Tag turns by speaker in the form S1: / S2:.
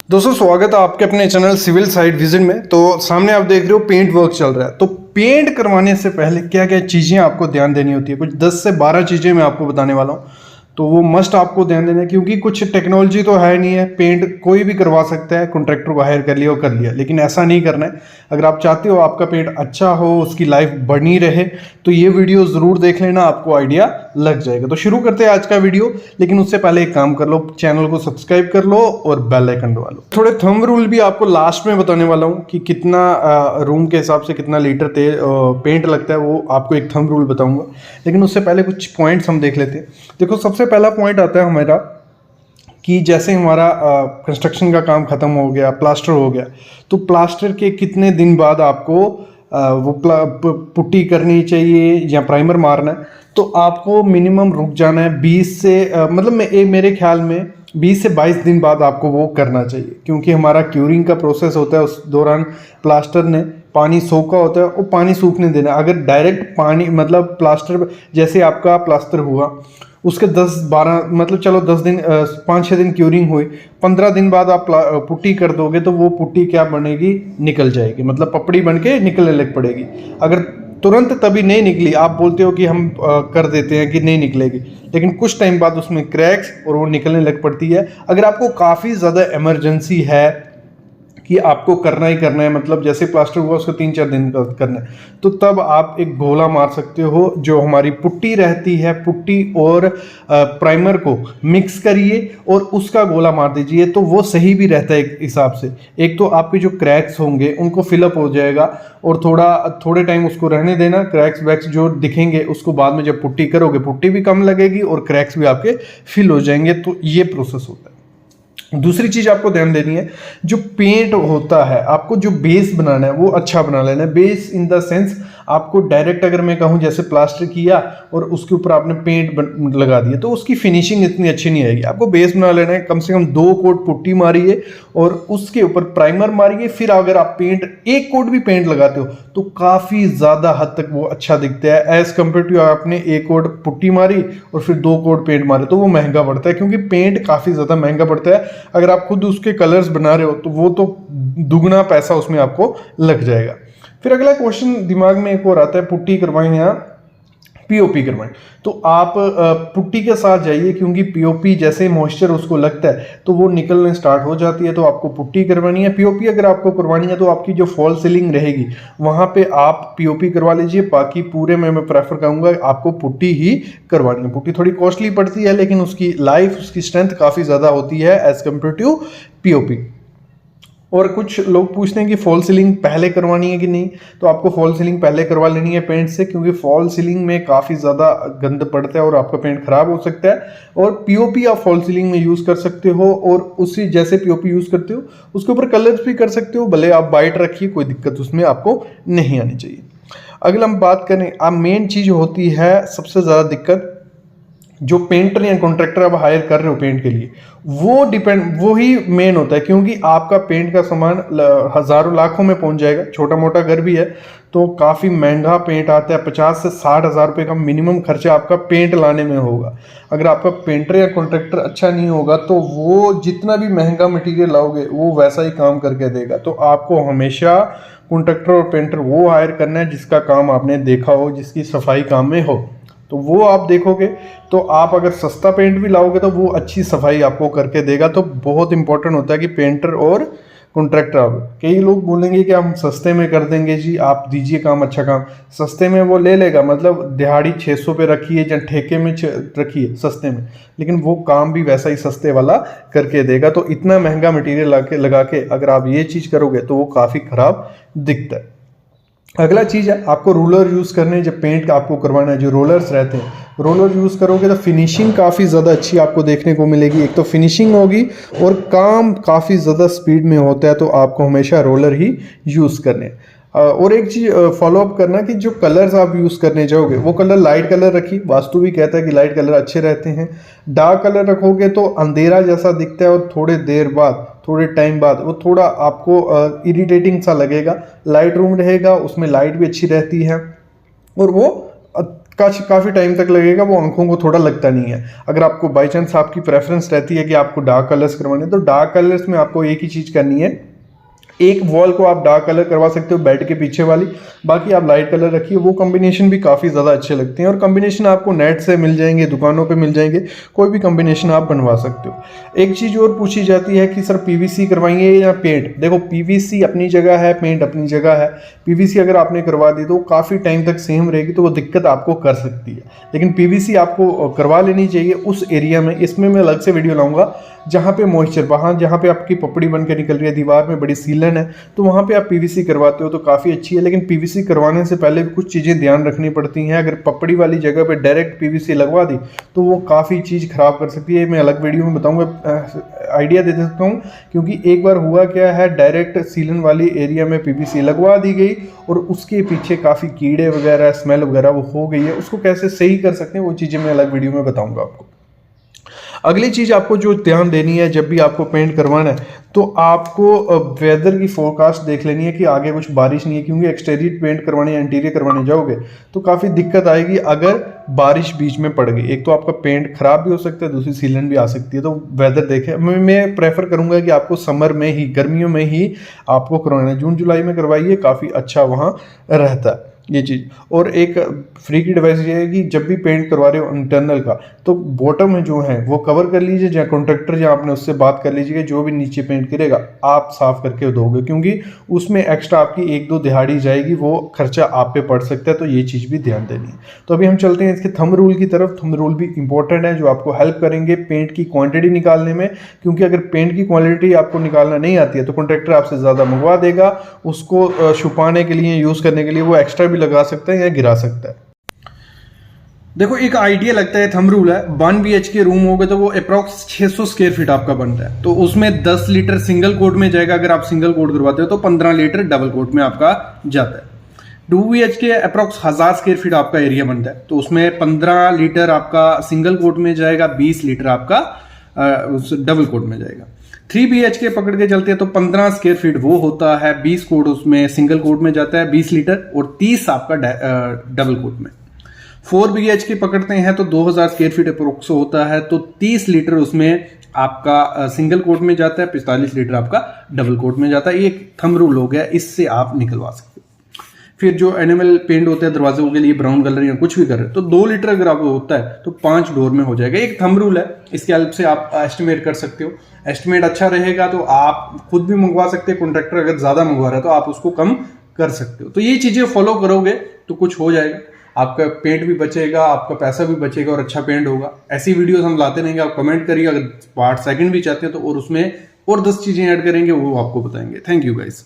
S1: दोस्तों स्वागत है आपके अपने चैनल सिविल साइट विजिट में। तो सामने आप देख रहे हो पेंट वर्क चल रहा है। तो पेंट करवाने से पहले क्या क्या चीज़ें आपको ध्यान देनी होती है, कुछ 10 से 12 चीज़ें मैं आपको बताने वाला हूँ। तो वो मस्ट आपको ध्यान देना है, क्योंकि कुछ टेक्नोलॉजी तो है नहीं है, पेंट कोई भी करवा सकता है, कॉन्ट्रैक्टर को हायर कर लिया और कर लिया, लेकिन ऐसा नहीं करना है। अगर आप चाहते हो आपका पेंट अच्छा हो, उसकी लाइफ बनी रहे, तो ये वीडियो ज़रूर देख लेना, आपको आइडिया लग जाएगा। तो शुरू करते हैं आज का वीडियो, लेकिन उससे पहले एक काम कर लो, चैनल को सब्सक्राइब कर लो और बेल आइकन दबा लो। थोड़े थंब रूल भी आपको लास्ट में बताने वाला हूँ कि कितना रूम के हिसाब से कितना लीटर पेंट लगता है, वो आपको एक थंब रूल बताऊंगा। लेकिन उससे पहले कुछ पॉइंट्स हम देख लेते हैं। देखो, सबसे पहला पॉइंट आता है हमारा कि जैसे हमारा कंस्ट्रक्शन का काम खत्म हो गया, प्लास्टर हो गया, तो प्लास्टर के कितने दिन बाद आपको वो पुट्टी करनी चाहिए या प्राइमर मारना है। तो आपको मिनिमम रुक जाना है 20 से मतलब मेरे ख्याल में 20 से 22 दिन बाद आपको वो करना चाहिए, क्योंकि हमारा क्यूरिंग का प्रोसेस होता है, उस दौरान प्लास्टर ने पानी सोखा होता है, वो पानी सूखने देना। अगर डायरेक्ट पानी मतलब प्लास्टर, जैसे आपका प्लास्टर हुआ उसके 10-12 मतलब चलो 10 दिन 5-6 दिन क्यूरिंग हुई, 15 दिन बाद आप पुट्टी कर दोगे तो वो पुट्टी क्या बनेगी, निकल जाएगी, मतलब पपड़ी बन के निकलने लग पड़ेगी। अगर तुरंत तभी नहीं निकली, आप बोलते हो कि हम कर देते हैं कि नहीं निकलेगी, लेकिन कुछ टाइम बाद उसमें क्रैक्स और वो निकलने लग पड़ती है। अगर आपको काफ़ी ज़्यादा इमरजेंसी है कि आपको करना ही करना है, मतलब जैसे प्लास्टर हुआ उसको 3-4 दिन का करना है, तो तब आप एक गोला मार सकते हो। जो हमारी पुट्टी रहती है, पुट्टी और प्राइमर को मिक्स करिए और उसका गोला मार दीजिए, तो वो सही भी रहता है एक हिसाब से। एक तो आपके जो क्रैक्स होंगे उनको फिलअप हो जाएगा, और थोड़े टाइम उसको रहने देना। क्रैक्स वैक्स जो दिखेंगे उसको बाद में जब पुट्टी करोगे, पुट्टी भी कम लगेगी और क्रैक्स भी आपके फिल हो जाएंगे। तो ये प्रोसेस होता है। दूसरी चीज आपको ध्यान देनी है, जो पेंट होता है, आपको जो बेस बनाना है वो अच्छा बना लेना है। बेस इन द सेंस, आपको डायरेक्ट अगर मैं कहूँ जैसे प्लास्टर किया और उसके ऊपर आपने पेंट लगा दिया, तो उसकी फिनिशिंग इतनी अच्छी नहीं आएगी। आपको बेस बना लेना है, कम से कम 2 कोट पुट्टी मारिए और उसके ऊपर प्राइमर मारिए। फिर अगर आप पेंट 1 कोट भी पेंट लगाते हो तो काफ़ी ज़्यादा हद तक वो अच्छा दिखता है, एज कम्पेयर टू आपने 1 कोट पुट्टी मारी और फिर 2 कोट पेंट मारे, तो वो महंगा पड़ता है, क्योंकि पेंट काफ़ी ज़्यादा महंगा पड़ता है। अगर आप खुद उसके कलर्स बना रहे हो तो वो तो दुगना पैसा उसमें आपको लग जाएगा। फिर अगला क्वेश्चन दिमाग में एक और आता है, पुट्टी करवाएं या पीओपी करवाएं। तो आप पुट्टी के साथ जाइए, क्योंकि पीओपी जैसे मॉइस्चर उसको लगता है तो वो निकलने स्टार्ट हो जाती है, तो आपको पुट्टी करवानी है। पीओपी अगर आपको करवानी है तो आपकी जो फॉल सीलिंग रहेगी वहां पे आप पीओपी करवा लीजिए। बाकी पूरे में मैं प्रेफर करूंगा आपको पुट्टी ही करवानी है। पुट्टी थोड़ी कॉस्टली पड़ती है, लेकिन उसकी लाइफ, उसकी स्ट्रेंथ काफ़ी ज़्यादा होती है एज कम्पेयर टू पीओपी। और कुछ लोग पूछते हैं कि फॉल सीलिंग पहले करवानी है कि नहीं, तो आपको फॉल सीलिंग पहले करवा लेनी है पेंट से, क्योंकि फॉल सीलिंग में काफ़ी ज़्यादा गंद पड़ता है और आपका पेंट खराब हो सकता है। और पीओपी आप फॉल सीलिंग में यूज़ कर सकते हो, और उसी जैसे पीओपी यूज़ करते हो उसके ऊपर कलर्स भी कर सकते हो, भले आप वाइट रखिए, कोई दिक्कत उसमें आपको नहीं आनी चाहिए। अगला हम बात करें, अब मेन चीज़ होती है सबसे ज़्यादा दिक्कत, जो पेंटर या कॉन्ट्रैक्टर आप हायर कर रहे हो पेंट के लिए, वो ही मेन होता है, क्योंकि आपका पेंट का सामान हज़ारों लाखों में पहुंच जाएगा। छोटा मोटा घर भी है तो काफ़ी महंगा पेंट आता है, 50 से 60 हज़ार रुपये का मिनिमम खर्चा आपका पेंट लाने में होगा। अगर आपका पेंटर या कॉन्ट्रैक्टर अच्छा नहीं होगा तो वो जितना भी महंगा मटीरियल लाओगे वो वैसा ही काम करके देगा। तो आपको हमेशा कॉन्ट्रैक्टर और पेंटर वो हायर करना है जिसका काम आपने देखा हो, जिसकी सफाई काम में हो, तो वो आप देखोगे। तो आप अगर सस्ता पेंट भी लाओगे तो वो अच्छी सफाई आपको करके देगा। तो बहुत इंपॉर्टेंट होता है कि पेंटर और कॉन्ट्रैक्टर, आप कई लोग बोलेंगे कि हम सस्ते में कर देंगे जी, आप दीजिए काम, अच्छा काम। सस्ते में वो ले लेगा, मतलब दिहाड़ी 600 पे रखिए या ठेके में रखिए सस्ते में, लेकिन वो काम भी वैसा ही सस्ते वाला करके देगा। तो इतना महंगा मटेरियल लगा के अगर आप ये चीज़ करोगे तो वो काफ़ी ख़राब दिखता है। अगला चीज़ है, आपको रोलर यूज़ करने हैं। जब पेंट का आपको करवाना है, जो रोलर्स रहते हैं, रोलर यूज़ करोगे तो फिनिशिंग काफ़ी ज़्यादा अच्छी आपको देखने को मिलेगी। एक तो फिनिशिंग होगी और काम काफ़ी ज़्यादा स्पीड में होता है, तो आपको हमेशा रोलर ही यूज़ करने हैं। और एक चीज़ फॉलो अप करना कि जो कलर्स आप यूज़ करने जाओगे वो कलर लाइट कलर रखिए। वास्तु भी कहता है कि लाइट कलर अच्छे रहते हैं। डार्क कलर रखोगे तो अंधेरा जैसा दिखता है और थोड़े टाइम बाद वो थोड़ा आपको इरिटेटिंग सा लगेगा। लाइट रूम रहेगा उसमें लाइट भी अच्छी रहती है और वो काफ़ी टाइम तक लगेगा, वो आंखों को थोड़ा लगता नहीं है। अगर आपको बाई चांस आपकी प्रेफरेंस रहती है कि आपको डार्क कलर्स करवाने, तो डार्क कलर्स में आपको एक ही चीज़ करनी है, एक वॉल को आप डार्क कलर करवा सकते हो बेड के पीछे वाली, बाकी आप लाइट कलर रखिए। वो कॉम्बिनेशन भी काफ़ी ज़्यादा अच्छे लगते हैं और कॉम्बिनेशन आपको नेट से मिल जाएंगे, दुकानों पे मिल जाएंगे, कोई भी कॉम्बिनेशन आप बनवा सकते हो। एक चीज़ और पूछी जाती है कि सर पीवीसी करवाएंगे या पेंट। देखो पीवीसी अपनी जगह है, पेंट अपनी जगह है। पीवीसी अगर आपने करवा दी तो काफ़ी टाइम तक सेम रहेगी, तो वो दिक्कत आपको कर सकती है, लेकिन पीवीसी आपको करवा लेनी चाहिए उस एरिया में। इसमें मैं अलग से वीडियो लाऊंगा जहाँ पे मॉइस्चर, वहाँ जहाँ पे आपकी पपड़ी बन के निकल रही है, दीवार में बड़ी सीलन है, तो वहाँ पे आप पीवीसी करवाते हो तो काफ़ी अच्छी है। लेकिन पीवीसी करवाने से पहले भी कुछ चीज़ें ध्यान रखनी पड़ती हैं। अगर पपड़ी वाली जगह पे डायरेक्ट पीवीसी लगवा दी तो वो काफ़ी चीज़ ख़राब कर सकती है। मैं अलग वीडियो में बताऊँगा, आइडिया दे सकता हूँ, क्योंकि एक बार हुआ क्या है, डायरेक्ट सीलन वाली एरिया में पीवीसी लगवा दी गई और उसके पीछे काफ़ी कीड़े वगैरह, स्मेल वगैरह वो हो गई है। उसको कैसे सही कर सकते हैं वो चीज़ें मैं अलग वीडियो में बताऊँगा आपको। अगली चीज़ आपको जो ध्यान देनी है जब भी आपको पेंट करवाना है, तो आपको वेदर की फोरकास्ट देख लेनी है कि आगे कुछ बारिश नहीं है, क्योंकि एक्सटीरियर पेंट करवाने या इंटीरियर करवाने जाओगे तो काफ़ी दिक्कत आएगी अगर बारिश बीच में पड़ गई। एक तो आपका पेंट खराब भी हो सकता है, दूसरी सीलन भी आ सकती है। तो वेदर देखें। मैं प्रेफर करूंगा कि आपको समर में ही, गर्मियों में ही आपको करवाना है। जून जुलाई में करवाइए, काफ़ी अच्छा वहाँ रहता है ये चीज़। और एक फ्री की डिवाइस ये है कि जब भी पेंट करवा रहे हो इंटरनल का, तो बॉटम में जो है वो कवर कर लीजिए, जहाँ कॉन्ट्रैक्टर या आपने उससे बात कर लीजिए, जो भी नीचे पेंट करेगा आप साफ करके दोगे, क्योंकि उसमें एक्स्ट्रा आपकी 1-2 दिहाड़ी जाएगी, वो खर्चा आप पे पड़ सकता है। तो ये चीज़ भी ध्यान देनी है। तो अभी हम चलते हैं इसके थंब रूल की तरफ। थंब रूल भी इंपॉर्टेंट है, जो आपको हेल्प करेंगे पेंट की क्वांटिटी निकालने में, क्योंकि अगर पेंट की क्वालिटी आपको निकालना नहीं आती है तो कॉन्ट्रैक्टर आपसे ज़्यादा मंगवा देगा। उसको छुपाने के लिए, यूज़ करने के लिए वो एक्स्ट्रा भी लगा सकता है या गिरा सकता है। देखो एक आइडिया लगता है, थंब रूल है, 1 BHK रूम होगा तो वो अप्रॉक्स 600 स्क्वायर फीट आपका बनता है। तो उसमें 10 लीटर सिंगल कोट में जाएगा। अगर आप सिंगल कोट करवाते हो तो 15 लीटर डबल कोट में आपका जाता है। 2 BHK अप्रॉक्स 1000 स्क्वायर फीट आपका एरिया बनता है, तो उसमें 15 लीटर आपका सिंगल कोट में जाएगा, 20 लीटर आपका डबल कोट में जाएगा। 3 BHK पकड़ के चलते हैं तो 15 स्क्वायर फीट वो होता है, 20 कोट उसमें सिंगल कोट में जाता है 20 लीटर, और 30 आपका डबल कोट में। 4 BHK पकड़ते हैं तो 2000 स्क्वायर फीट अप्रोक्स होता है, तो 30 लीटर उसमें आपका सिंगल कोट में जाता है, 45 लीटर आपका डबल कोट में जाता है। ये एक थंब रूल हो गया, इससे आप निकलवा सकते हो। फिर जो एनिमल पेंट होते हैं दरवाजों के लिए, ब्राउन कलर या कुछ भी कर रहे हैं, तो 2 लीटर अगर आपको होता है तो 5 डोर में हो जाएगा। एक थंब रूल है, इसके हेल्प से आप एस्टिमेट कर सकते हो। एस्टिमेट अच्छा रहेगा तो आप खुद भी मंगवा सकते हैं। कॉन्ट्रैक्टर अगर ज्यादा मंगवा रहा है तो आप उसको कम कर सकते हो। तो ये चीजें फॉलो करोगे तो कुछ हो जाएगा, आपका पेंट भी बचेगा, आपका पैसा भी बचेगा और अच्छा पेंट होगा। ऐसी वीडियोस हम लाते रहेंगे, आप कमेंट करिए। अगर पार्ट सेकंड भी चाहते हैं तो और उसमें और 10 चीजें ऐड करेंगे, वो आपको बताएंगे। Thank you guys.